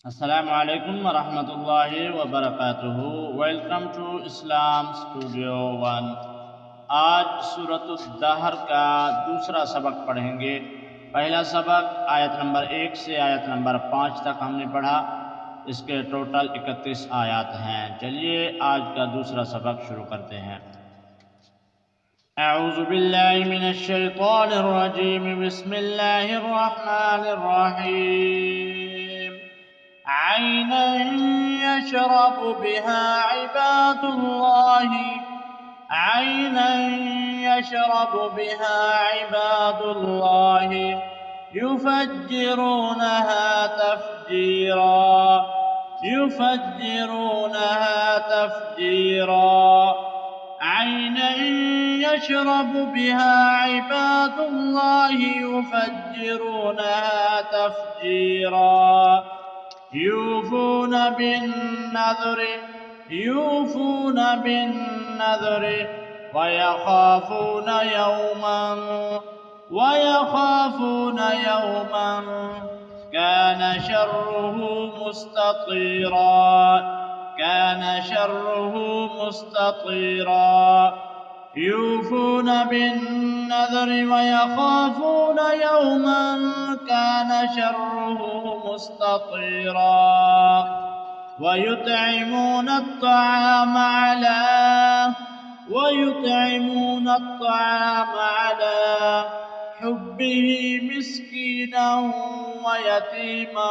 अस्सलामु अलैकुम वरहमतुल्लाहि वबरकातुहू। Welcome to Islam studio one. आज सूरत-उद-दहर का दूसरा सबक पढ़ेंगे। पहला सबक आयत नंबर 1 से आयत नंबर 5 तक हमने पढ़ा। इसके टोटल 31 आयत हैं। चलिए आज का दूसरा सबक शुरू करते हैं। अऊज़ु बिल्लाहि मिनश शैतानिर रजीम। बिस्मिल्लाहिर रहमानिर रहीम। ऐनन यशरबु बिहा इबादुल्लाहि ऐनन यशरबु बिहा इबादुल्लाहि युफज्जिरूनहा तफजीरा युफज्जिरूनहा तफजीरा। ऐनन यशरबु बिहा इबादुल्लाहि युफज्जिरूनहा तफजीरा। यूफून बिन्नज़्र वयख़ाफ़ून यौमन कान शर्रुहु मुस्ततीरा। यूफून बिन्नज़्र वयख़ाफ़ून यौमन कान शर्रुहु मुस्ततीरा। वयुतइमून अत्तआम अला हुब्बिही मिस्कीना वयतीमा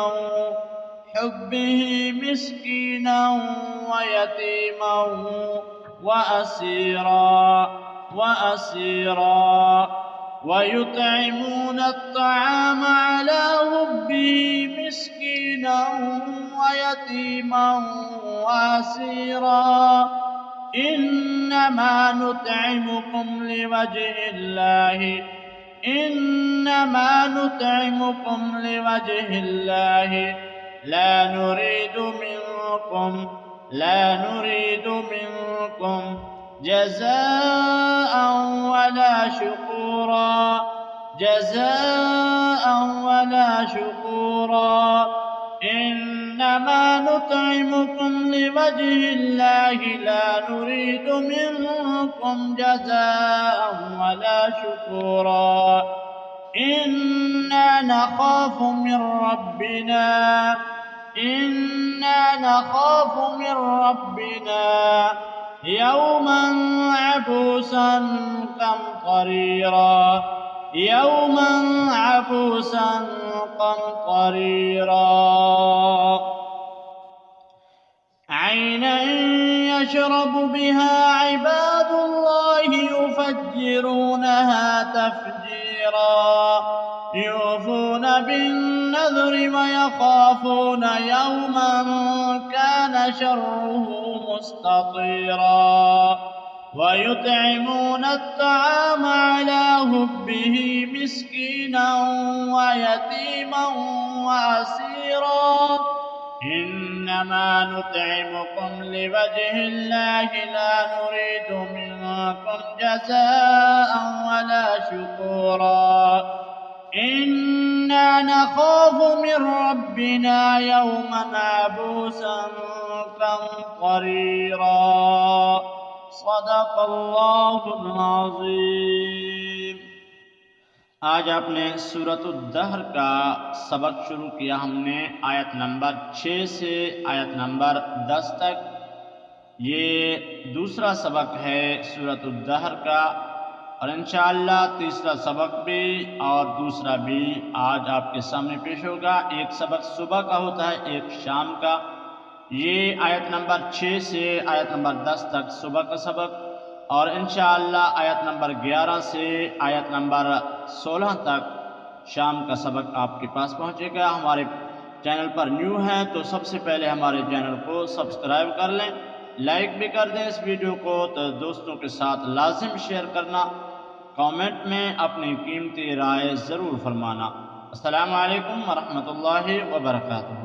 वअसीरा। वयुतइमून अत्तआम अला हुब्बिही मिस्कीना वयतीमा वअसीरा। इन्नमा नुतइमुकुम लिवजहिल्लाहि ला नुरीदु मिनकुम जज़ाअन वला शुकूरा। इन्नमा नुतइमुकुम लिवजहिल्लाहि ला नुरीदु मिनकुम जज़ाअन वला शुकूरा। इन्ना नख़ाफ़ु मिन रब्बिना यौमन अबूसन क़मतरीरा। ऐनन यशरबु बिहा इबादुल्लाहि युफज्जिरूनहा तफजीरा। यूफून बिन्नज़्र वयख़ाफ़ून यौमन कान शर्रुहु मुस्ततीरा। वयुतइमून अत्तआम अला हुब्बिही मिस्कीना वयतीमा वअसीरा। इन्नमा नुतइमुकुम लिवजहिल्लाहि ला नुरीदु मिनकुम जज़ाअन वला शुकूरा। इन्ना नख़ाफ़ु मिन रब्बिना यौमन अबूसन क़मतरीरा। सदक़ल्लाहुल अज़ीम। आज आपने सूरत-उद-दहर का सबक शुरू किया। हमने आयत नंबर 6 से आयत नंबर 10 तक। ये दूसरा सबक है सूरत-उद-दहर का, और इंशाअल्लाह तीसरा सबक भी और दूसरा भी आज आपके सामने पेश होगा। एक सबक सुबह का होता है, एक शाम का। ये आयत नंबर 6 से आयत नंबर 10 तक सुबह का सबक, और इंशाअल्लाह आयत नंबर 11 से आयत नंबर 16 तक शाम का सबक आपके पास पहुंचेगा। हमारे चैनल पर न्यू हैं तो सबसे पहले हमारे चैनल को सब्सक्राइब कर लें, लाइक भी कर दें इस वीडियो को, तो दोस्तों के साथ लाजिम शेयर करना, कमेंट में अपनी कीमती राय ज़रूर फरमाना। अस्सलामु अलैकुम वरहमतुल्लाहि वबरकातुहू।